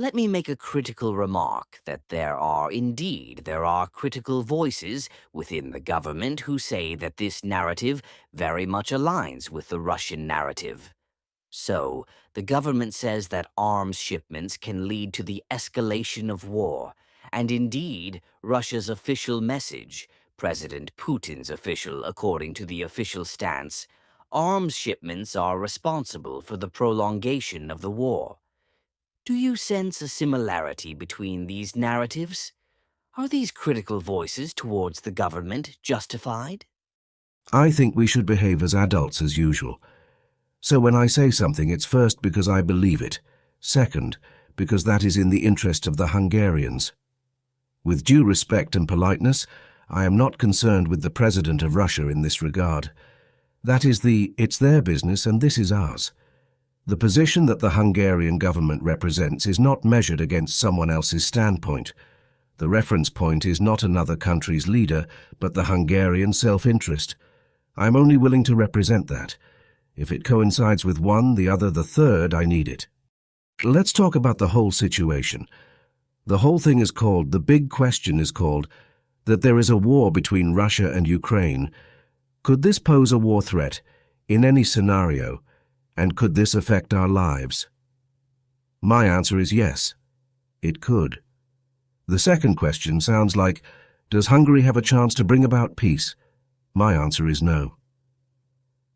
Let me make a critical remark that there are critical voices within the government who say that this narrative very much aligns with the Russian narrative. So, the government says that arms shipments can lead to the escalation of war, and indeed, Russia's official message, President Putin's official according to the official stance, arms shipments are responsible for the prolongation of the war. Do you sense a similarity between these narratives? Are these critical voices towards the government justified? I think we should behave as adults as usual. So when I say something, it's first because I believe it, second, because that is in the interest of the Hungarians. With due respect and politeness, I am not concerned with the President of Russia in this regard. That is it's their business and this is ours. The position that the Hungarian government represents is not measured against someone else's standpoint. The reference point is not another country's leader, but the Hungarian self-interest. I am only willing to represent that. If it coincides with one, the other, the third, I need it. Let's talk about the whole situation. The whole thing is called, the big question is called, that there is a war between Russia and Ukraine. Could this pose a war threat, in any scenario, and could this affect our lives? My answer is yes, it could. The second question sounds like, does Hungary have a chance to bring about peace? My answer is no.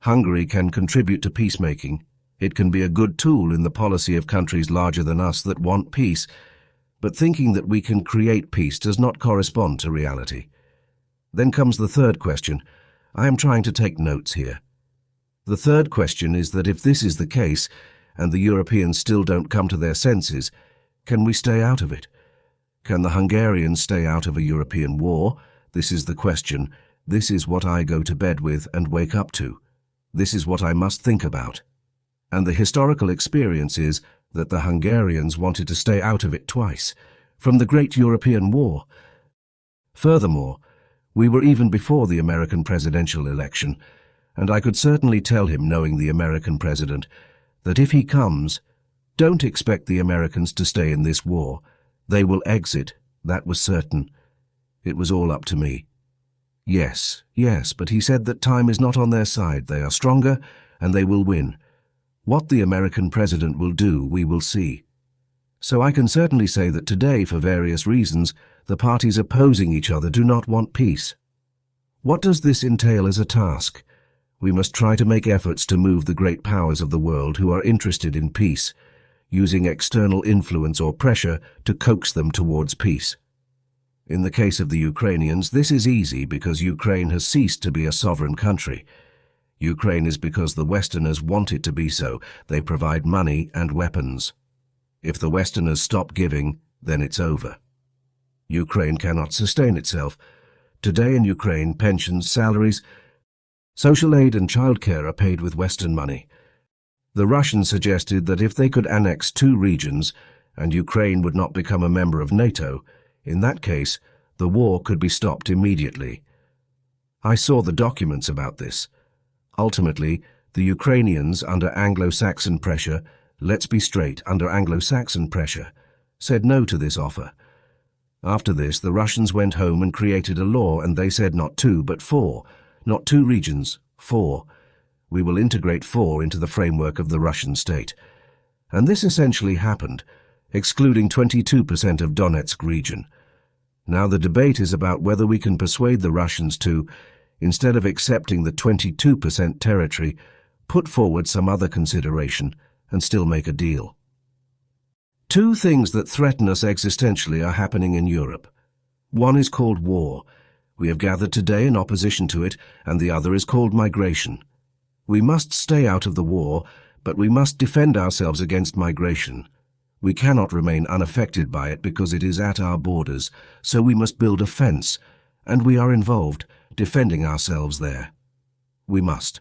Hungary can contribute to peacemaking. It can be a good tool in the policy of countries larger than us that want peace, but thinking that we can create peace does not correspond to reality. Then comes the third question. I am trying to take notes here. The third question is that if this is the case, and the Europeans still don't come to their senses, can we stay out of it? Can the Hungarians stay out of a European war? This is the question. This is what I go to bed with and wake up to. This is what I must think about. And the historical experience is that the Hungarians wanted to stay out of it twice, from the Great European War. Furthermore, we were even before the American presidential election, and I could certainly tell him, knowing the American president, that if he comes, don't expect the Americans to stay in this war. They will exit, that was certain. It was all up to me. Yes, but he said that time is not on their side. They are stronger, and they will win. What the American president will do, we will see. So I can certainly say that today, for various reasons, the parties opposing each other do not want peace. What does this entail as a task? We must try to make efforts to move the great powers of the world who are interested in peace, using external influence or pressure to coax them towards peace. In the case of the Ukrainians, this is easy because Ukraine has ceased to be a sovereign country. Ukraine is because the Westerners want it to be so. They provide money and weapons. If the Westerners stop giving, then it's over. Ukraine cannot sustain itself. Today in Ukraine, pensions, salaries, social aid and childcare are paid with Western money. The Russians suggested that if they could annex 2 regions and Ukraine would not become a member of NATO, in that case, the war could be stopped immediately. I saw the documents about this. Ultimately, the Ukrainians, under Anglo-Saxon pressure, let's be straight, under Anglo-Saxon pressure, said no to this offer. After this, the Russians went home and created a law, and they said not 2, but 4. Not 2 regions, 4. We will integrate 4 into the framework of the Russian state. And this essentially happened, excluding 22% of Donetsk region. Now the debate is about whether we can persuade the Russians to, instead of accepting the 22% territory, put forward some other consideration and still make a deal. 2 things that threaten us existentially are happening in Europe. One is called war. We have gathered today in opposition to it, and the other is called migration. We must stay out of the war, but we must defend ourselves against migration. We cannot remain unaffected by it because it is at our borders, so we must build a fence, and we are involved, defending ourselves there. We must.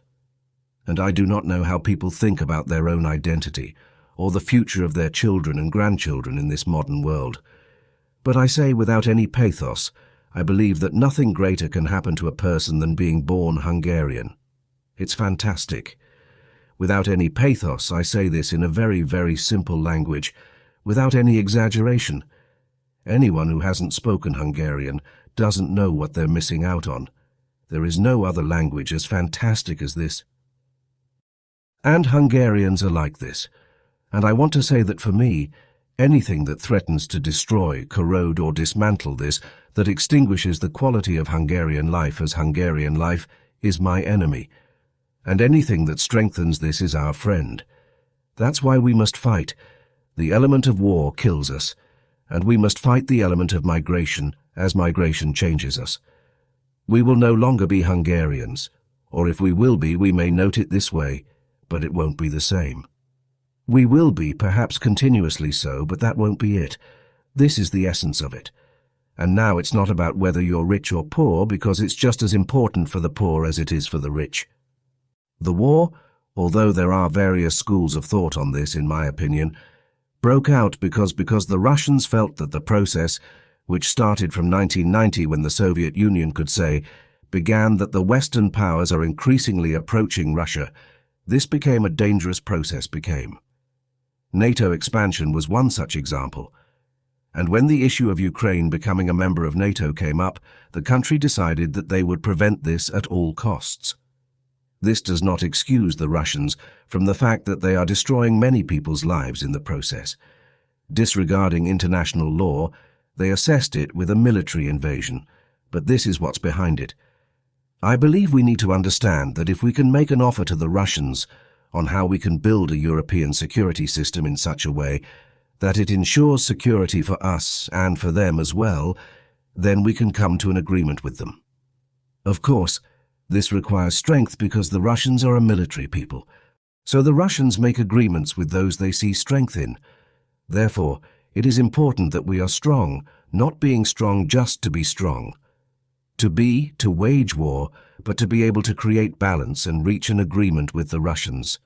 And I do not know how people think about their own identity, or the future of their children and grandchildren in this modern world. But I say without any pathos, I believe that nothing greater can happen to a person than being born Hungarian. It's fantastic. Without any pathos, I say this in a very, very simple language. without any exaggeration. Anyone who hasn't spoken Hungarian doesn't know what they're missing out on. There is no other language as fantastic as this. And Hungarians are like this. And I want to say that for me, anything that threatens to destroy, corrode or dismantle this, that extinguishes the quality of Hungarian life as Hungarian life, is my enemy. And anything that strengthens this is our friend. That's why we must fight. The element of war kills us, and we must fight the element of migration as migration changes us. We will no longer be Hungarians, or if we will be, we may note it this way, but it won't be the same. We will be, perhaps continuously so, but that won't be it. This is the essence of it. And now it's not about whether you're rich or poor, because it's just as important for the poor as it is for the rich. The war, although there are various schools of thought on this, in my opinion, broke out because the Russians felt that the process, which started from 1990 when the Soviet Union could say, began that the Western powers are increasingly approaching Russia. This became a dangerous process became. NATO expansion was one such example. And when the issue of Ukraine becoming a member of NATO came up, the country decided that they would prevent this at all costs. This does not excuse the Russians from the fact that they are destroying many people's lives in the process. Disregarding international law, they assessed it with a military invasion, but this is what's behind it. I believe we need to understand that if we can make an offer to the Russians on how we can build a European security system in such a way that it ensures security for us and for them as well, then we can come to an agreement with them. Of course, this requires strength because the Russians are a military people, so the Russians make agreements with those they see strength in. Therefore, it is important that we are strong, not being strong just to be strong. To wage war, but to be able to create balance and reach an agreement with the Russians.